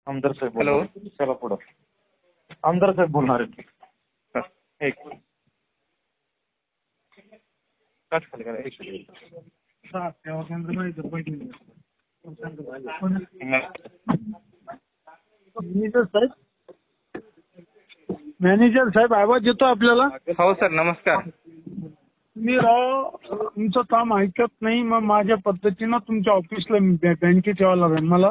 आमदार साहेब हॅलो. चला पुढं. आमदार साहेब बोलणार आहेत. एक काच खाली करा. एक सेवा केंद्र मॅनेजर साहेब आवाज येतो आपल्याला? हो सर, नमस्कार. मी राव तुमचं काम ऐकत नाही, मग माझ्या पद्धतीनं तुमच्या ऑफिसला बँकेत यावं लागेल मला.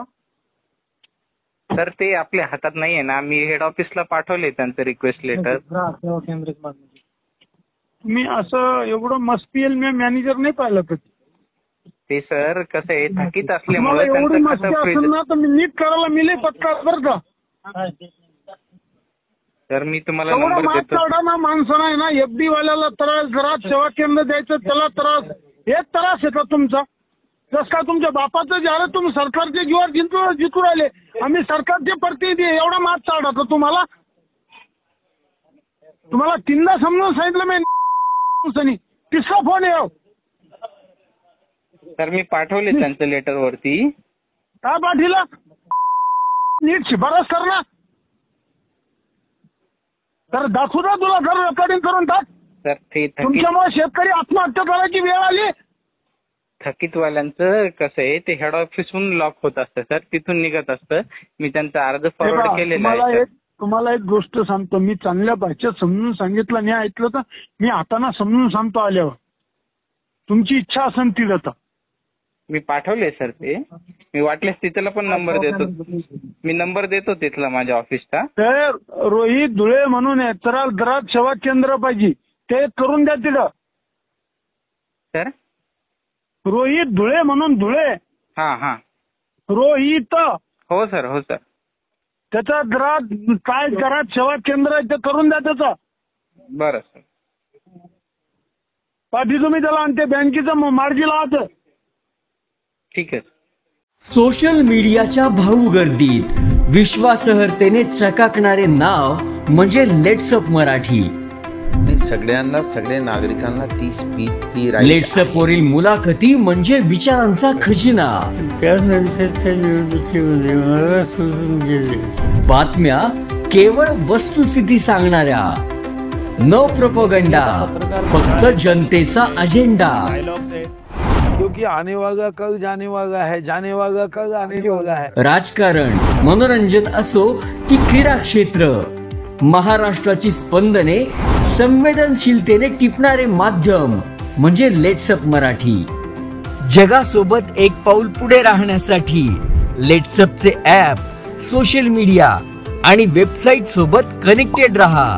सर ते आपल्या हातात नाहीये ना, मी हेड ऑफिसला पाठवले त्यांचं रिक्वेस्ट लेटर. सेवा केंद्रात मी असं एवढं मस्ती मी मॅनेजर नाही पाहिलं कधी. ते सर कसं आहे, थकीत मला असल्यामुळे एवढी त्यांचं मस्ती कसं असेल ना तर मी नीट करायला मिले पक्का बरं का. तर मी तुम्हाला एवढा नंबर मात देतो. काढा ना माणसं नाही ना, एफडी वाल्याला त्रास, जरा सेवा केंद्र द्यायचं त्याला त्रास. एक त्रास आहे का तुमचा? जस का तुमच्या बापाचं ज्याला तुम्ही सरकारचे जीवावर जिंकू राहिले, आम्ही सरकारचे प्रतिनिधी, एवढा मात चाडा तर तुम्हाला तीनदा समजून सांगितलं मी. तिसरा फोन येऊ. तर मी पाठवले त्यांचं लेटर वरती. काय पाठीला? नीट शिफारस कर ना. तर दाखवू ना तुला, घर रेकॉर्डिंग करून टाक. तर ते तुमच्यामुळे शेतकरी आत्महत्या करायची वेळ आली. थकीतवाल्यांचं कसं आहे, ते हेड ऑफिसहून लॉक होत असतं सर, तिथून निघत असतं. मी त्यांचा अर्ज फॉरवर्ड केलेला आहे. तुम्हाला एक गोष्ट सांगतो, मी चांगल्या भाषेत समजून सांगितलं नाही ऐकलं तर मी हाताना समजून सांगतो आल्यावर. तुमची इच्छा असेल ती जाता. मी पाठवले सर ते. मी वाटल्यास तिथला पण नंबर देतो. मी नंबर देतो तिथला माझ्या ऑफिसचा. तर रोहित धुळे म्हणून आहे, तर दरात सेवा केंद्र पाहिजे, ते करून द्या तिथं. सर रोहित धुळे म्हणून, धुळे. हा रोहित. हो सर, हो सर. त्याचा दरात काय दरात सेवा केंद्र आहे ते करून द्या त्याचा. बरं सर. पाठी तुम्ही त्याला आणि ते बँकेचं मार्गी लावा. ठीक आहे. सोशल मीडियाच्या भाऊ गर्दीत विश्वासार्हतेने चकाकणारे नाव म्हणजे लेट्सअप मराठी. सगळ्यांना, सगळ्या नागरिकांना ती स्पीच, ती लेट्सअप वरील मुलाखती म्हणजे विचारांचा खजिना. बातम्या केवळ वस्तुस्थिती सांगणाऱ्या, न प्रोपगंडा, फक्त जनतेचा अजेंडा. क्योंकि आने वाला कल जाने वाला है, जाने वाला कल आने वाला है. राजकारण, मनोरंजन असो की क्रीडा क्षेत्र, महाराष्ट्राची स्पंदने संवेदनशीलतेने टिपणारे माध्यम म्हणजे लेट्सअप मराठी. जगासोबत एक पाऊल पुढे राहण्यासाठी लेट्सअपचे ॲप, सोशल मीडिया आणि वेबसाईट सोबत कनेक्टेड रहा.